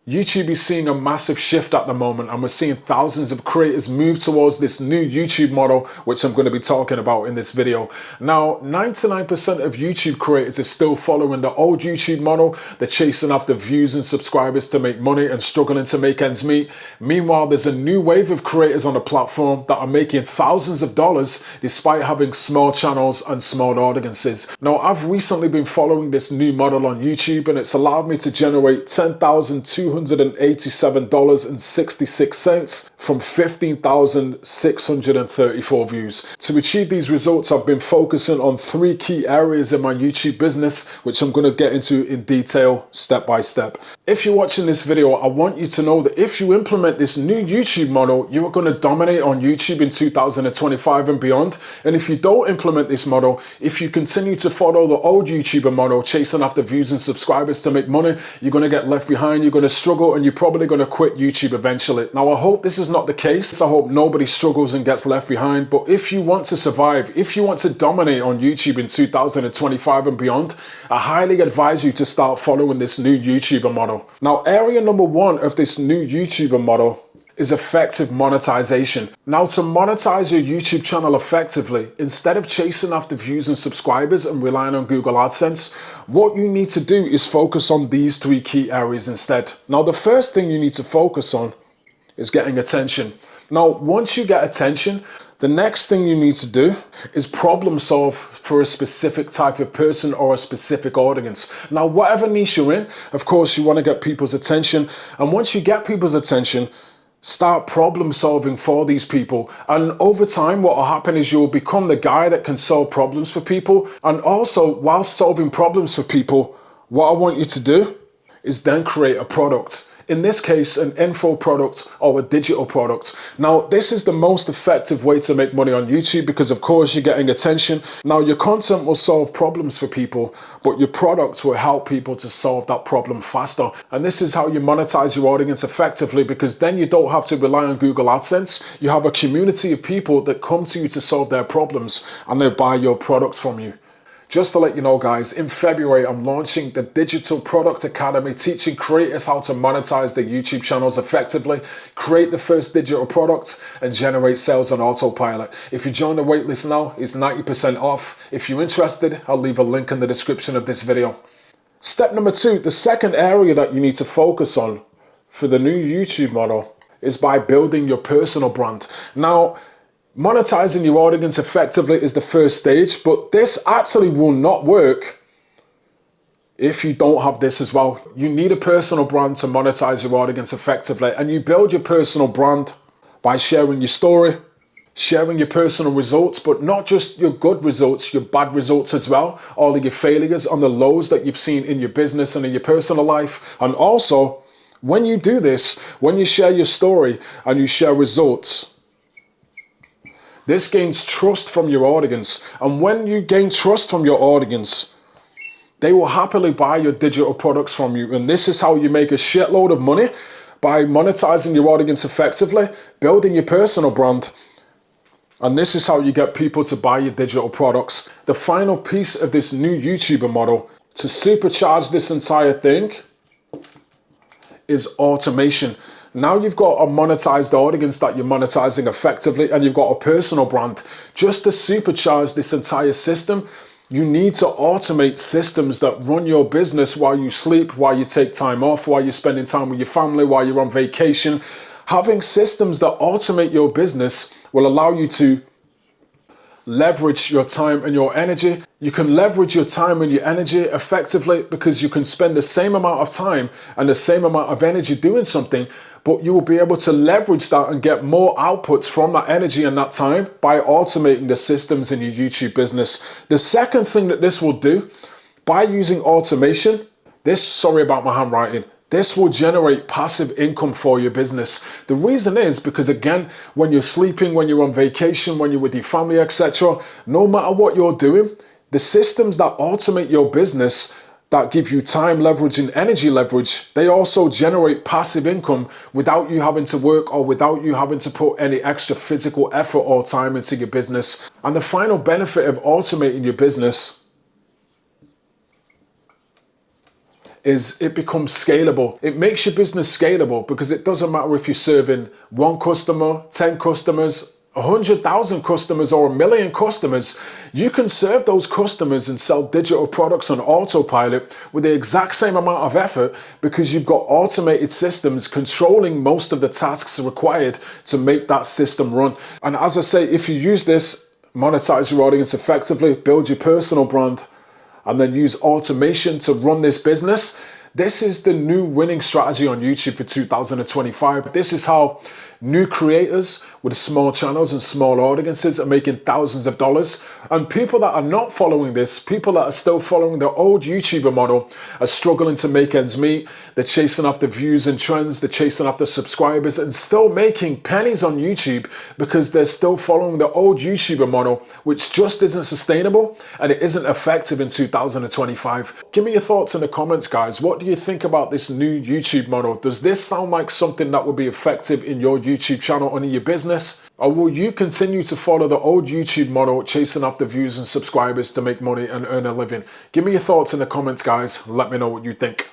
YouTube is seeing a massive shift at the moment, and we're seeing thousands of creators move towards this new YouTube model, which I'm going to be talking about in this video. Now, 99% of YouTube creators are still following the old YouTube model. They're chasing after views and subscribers to make money and struggling to make ends meet. Meanwhile, there's a new wave of creators on the platform that are making thousands of dollars despite having small channels and small audiences. Now, I've recently been following this new model on YouTube, and it's allowed me to generate $10,287.66 from 15,634 views. To achieve these results, I've been focusing on 3 key areas in my YouTube business, which I'm going to get into in detail step by step. If you're watching this video, I want you to know that if you implement this new YouTube model, you are going to dominate on YouTube in 2025 and beyond. And if you don't implement this model, if you continue to follow the old YouTuber model, chasing after views and subscribers to make money, you're going to get left behind, you're going to struggle, and you're probably going to quit YouTube eventually. Now, I hope this is not the case. I hope nobody struggles and gets left behind. But if you want to survive, if you want to dominate on YouTube in 2025 and beyond, I highly advise you to start following this new YouTuber model. Now, area number 1 of this new YouTuber model is effective monetization. Now, to monetize your YouTube channel effectively, instead of chasing after views and subscribers and relying on Google AdSense, what you need to do is focus on these 3 key areas instead. Now, the first thing you need to focus on is getting attention. Now, once you get attention, the next thing you need to do is problem solve for a specific type of person or a specific audience. Now, whatever niche you're in, of course, you want to get people's attention. And once you get people's attention, start problem solving for these people. And over time, what will happen is you'll become the guy that can solve problems for people. And also, while solving problems for people, what I want you to do is then create a product. In this case, an info product or a digital product. Now, this is the most effective way to make money on YouTube because, of course, you're getting attention. Now, your content will solve problems for people, but your product will help people to solve that problem faster. And this is how you monetize your audience effectively, because then you don't have to rely on Google AdSense. You have a community of people that come to you to solve their problems, and they buy your products from you. Just to let you know, guys, in February, I'm launching the Digital Product Academy, teaching creators how to monetize their YouTube channels effectively, create the first digital product, and generate sales on autopilot. If you join the waitlist now, it's 90% off. If you're interested, I'll leave a link in the description of this video. Step number 2, the second area that you need to focus on for the new YouTube model is by building your personal brand. Now, monetizing your audience effectively is the first stage, but this actually will not work if you don't have this as well. You need a personal brand to monetize your audience effectively, and you build your personal brand by sharing your story, sharing your personal results, but not just your good results, your bad results as well, all of your failures and the lows that you've seen in your business and in your personal life. And also, when you do this, when you share your story and you share results, this gains trust from your audience. And when you gain trust from your audience, they will happily buy your digital products from you. And this is how you make a shitload of money, by monetizing your audience effectively, building your personal brand. And this is how you get people to buy your digital products. The final piece of this new YouTuber model to supercharge this entire thing is automation. Now you've got a monetized audience that you're monetizing effectively, and you've got a personal brand. Just to supercharge this entire system, you need to automate systems that run your business while you sleep, while you take time off, while you're spending time with your family, while you're on vacation. Having systems that automate your business will allow you to leverage your time and your energy. You can leverage your time and your energy effectively because you can spend the same amount of time and the same amount of energy doing something, but you will be able to leverage that and get more outputs from that energy and that time by automating the systems in your YouTube business. The second thing that this will do, by using automation, sorry about my handwriting, this will generate passive income for your business. The reason is because, again, when you're sleeping, when you're on vacation, when you're with your family, etc., no matter what you're doing, the systems that automate your business, that give you time leverage and energy leverage, they also generate passive income without you having to work or without you having to put any extra physical effort or time into your business. And the final benefit of automating your business is it becomes scalable. It makes your business scalable because it doesn't matter if you're serving one customer, 10 customers, 100,000 customers or 1,000,000 customers. You can serve those customers and sell digital products on autopilot with the exact same amount of effort because you've got automated systems controlling most of the tasks required to make that system run. And as I say, if you use this, monetize your audience effectively, build your personal brand, and then use automation to run this business, this is the new winning strategy on YouTube for 2025. This is how new creators with small channels and small audiences are making thousands of dollars. And people that are not following this, people that are still following the old YouTuber model, are struggling to make ends meet. They're chasing after views and trends, they're chasing after subscribers and still making pennies on YouTube because they're still following the old YouTuber model, which just isn't sustainable and it isn't effective in 2025. Give me your thoughts in the comments, guys. What do you think about this new YouTube model? Does this sound like something that would be effective in your YouTube channel and in your business? Or will you continue to follow the old YouTube model, chasing after views and subscribers to make money and earn a living? Give me your thoughts in the comments, guys. Let me know what you think.